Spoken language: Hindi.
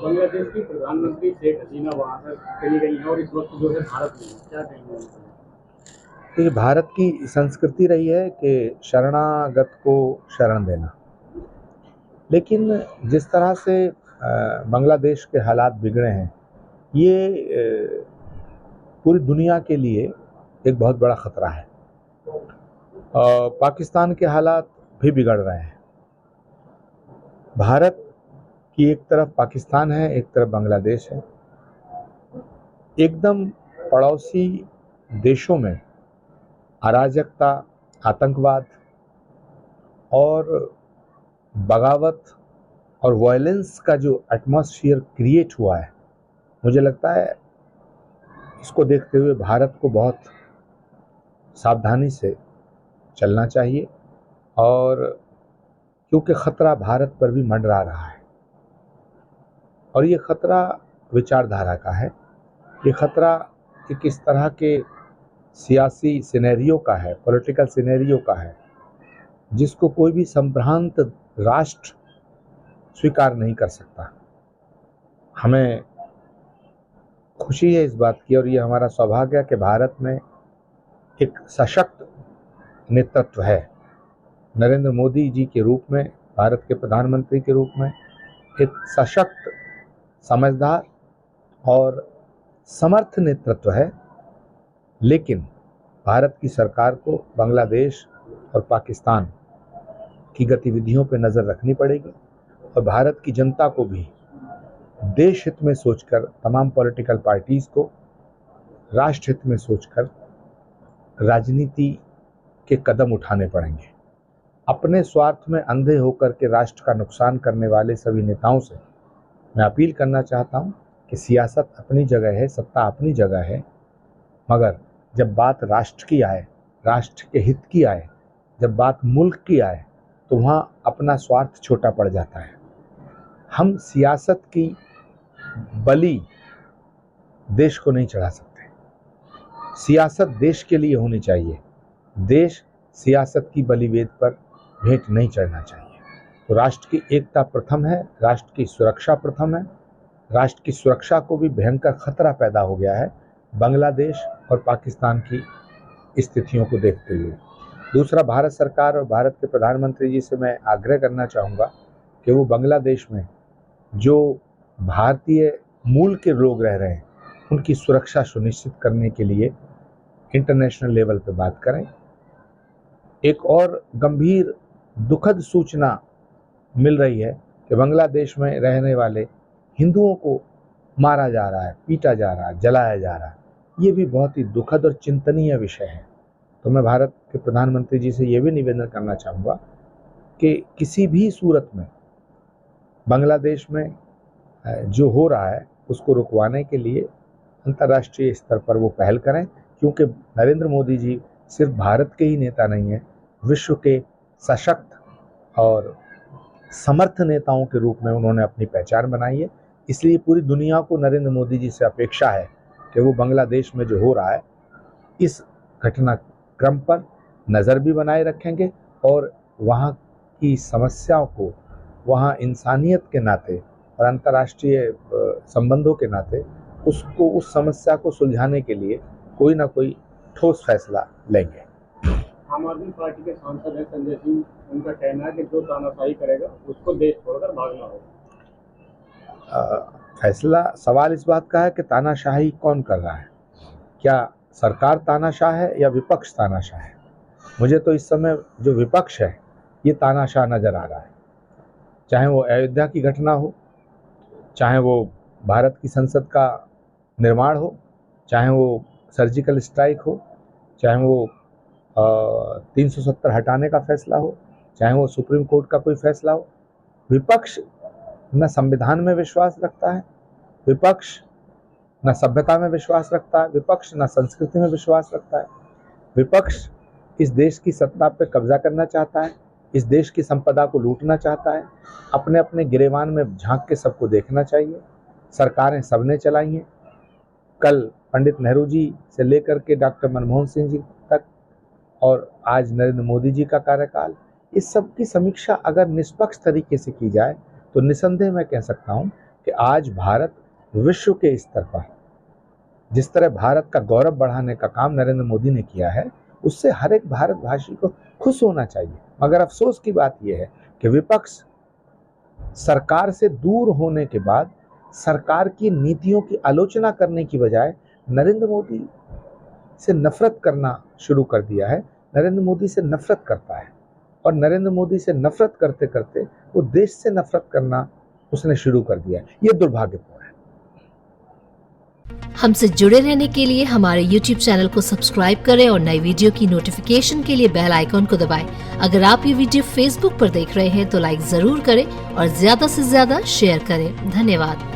बांग्लादेश की प्रधानमंत्री शेख हसीना वहाँ पर चली गई हैं और इस वक्त जो है भारत में हैं। क्या कहेंगे उनके लिए? तो ये भारत की संस्कृति रही है कि शरणागत को शरण देना, लेकिन जिस तरह से बांग्लादेश के हालात बिगड़े हैं, ये पूरी दुनिया के लिए एक बहुत बड़ा खतरा है। पाकिस्तान के हालात भी बिगड़ रहे हैं। भारत की एक तरफ पाकिस्तान है, एक तरफ बांग्लादेश है। एकदम पड़ोसी देशों में अराजकता, आतंकवाद और बगावत और वायलेंस का जो एटमॉस्फेयर क्रिएट हुआ है, मुझे लगता है इसको देखते हुए भारत को बहुत सावधानी से चलना चाहिए। और क्योंकि खतरा भारत पर भी मंडरा रहा है और ये खतरा विचारधारा का है, ये खतरा कि किस तरह के सियासी सिनेरियो का है, पॉलिटिकल सिनेरियो का है, जिसको कोई भी संभ्रांत राष्ट्र स्वीकार नहीं कर सकता। हमें खुशी है इस बात की और ये हमारा सौभाग्य है कि भारत में एक सशक्त नेतृत्व है। नरेंद्र मोदी जी के रूप में, भारत के प्रधानमंत्री के रूप में एक सशक्त, समझदार और समर्थ नेतृत्व है। लेकिन भारत की सरकार को बांग्लादेश और पाकिस्तान की गतिविधियों पर नज़र रखनी पड़ेगी और भारत की जनता को भी देश हित में सोचकर, तमाम पॉलिटिकल पार्टीज़ को राष्ट्र हित में सोचकर राजनीति के कदम उठाने पड़ेंगे। अपने स्वार्थ में अंधे होकर के राष्ट्र का नुकसान करने वाले सभी नेताओं से मैं अपील करना चाहता हूं कि सियासत अपनी जगह है, सत्ता अपनी जगह है, मगर जब बात राष्ट्र की आए, राष्ट्र के हित की आए, जब बात मुल्क की आए, तो वहाँ अपना स्वार्थ छोटा पड़ जाता है। हम सियासत की बलि देश को नहीं चढ़ा सकते। सियासत देश के लिए होनी चाहिए, देश सियासत की बलिवेद पर भेंट नहीं चढ़ना चाहिए। तो राष्ट्र की एकता प्रथम है, राष्ट्र की सुरक्षा प्रथम है। राष्ट्र की सुरक्षा को भी भयंकर खतरा पैदा हो गया है बांग्लादेश और पाकिस्तान की स्थितियों को देखते हुए। दूसरा, भारत सरकार और भारत के प्रधानमंत्री जी से मैं आग्रह करना चाहूँगा कि वो बांग्लादेश में जो भारतीय मूल के लोग रह रहे हैं, उनकी सुरक्षा सुनिश्चित करने के लिए इंटरनेशनल लेवल पे बात करें। एक और गंभीर दुखद सूचना मिल रही है कि बांग्लादेश में रहने वाले हिंदुओं को मारा जा रहा है, पीटा जा रहा है, जलाया जा रहा है। ये भी बहुत ही दुखद और चिंतनीय विषय है। तो मैं भारत के प्रधानमंत्री जी से ये भी निवेदन करना चाहूँगा कि किसी भी सूरत में बांग्लादेश में जो हो रहा है उसको रुकवाने के लिए अंतर्राष्ट्रीय स्तर पर वो पहल करें, क्योंकि नरेंद्र मोदी जी सिर्फ भारत के ही नेता नहीं हैं, विश्व के सशक्त और समर्थ नेताओं के रूप में उन्होंने अपनी पहचान बनाई है। इसलिए पूरी दुनिया को नरेंद्र मोदी जी से अपेक्षा है कि वो बांग्लादेश में जो हो रहा है इस घटनाक्रम पर नज़र भी बनाए रखेंगे और वहाँ की समस्याओं को, वहाँ इंसानियत के नाते और अंतर्राष्ट्रीय संबंधों के नाते उसको, उस समस्या को सुलझाने के लिए कोई ना कोई ठोस फैसला लेंगे। आम आदमी पार्टी के सांसद हैं संजय सिंह, उनका कहना है कि जो तानाशाही करेगा उसको देश छोड़कर भागना होगा। फैसला, सवाल इस बात का है कि तानाशाही कौन कर रहा है? क्या सरकार तानाशाह है या विपक्ष तानाशाह है? मुझे तो इस समय जो विपक्ष है ये तानाशाह नज़र आ रहा है। चाहे वो अयोध्या की घटना हो, चाहे वो भारत की संसद का निर्माण हो, चाहे वो सर्जिकल स्ट्राइक हो, चाहे वो 370 हटाने का फैसला हो, चाहे वो सुप्रीम कोर्ट का कोई फैसला हो, विपक्ष न संविधान में विश्वास रखता है, विपक्ष न सभ्यता में विश्वास रखता है, विपक्ष न संस्कृति में विश्वास रखता है। विपक्ष इस देश की सत्ता पर कब्जा करना चाहता है, इस देश की संपदा को लूटना चाहता है, अपने अपने गिरेबान में झांक के सबको देखना चाहिए। सरकारें सबने चलाई हैं, कल पंडित नेहरू जी से लेकर के डॉक्टर मनमोहन सिंह जी तक और आज नरेंद्र मोदी जी का कार्यकाल, इस सब की समीक्षा अगर निष्पक्ष तरीके से की जाए तो निसंदेह मैं कह सकता हूँ कि आज भारत विश्व के स्तर पर जिस तरह भारत का गौरव बढ़ाने का काम नरेंद्र मोदी ने किया है, उससे हर एक भारतवासी को खुश होना चाहिए। मगर अफसोस की बात यह है कि विपक्ष सरकार से दूर होने के बाद सरकार की नीतियों की आलोचना करने की बजाय नरेंद्र मोदी से नफरत करना शुरू कर दिया है। नरेंद्र मोदी से नफरत करता है और नरेंद्र मोदी से नफरत करते करते वो देश से नफरत करना उसने शुरू कर दिया है। ये दुर्भाग्यपूर्ण है। हमसे जुड़े रहने के लिए हमारे YouTube चैनल को सब्सक्राइब करें और नई वीडियो की नोटिफिकेशन के लिए बेल आइकॉन को दबाएं। अगर आप ये वीडियो Facebook पर देख रहे हैं तो लाइक जरूर करें और ज्यादा से ज्यादा शेयर करें। धन्यवाद।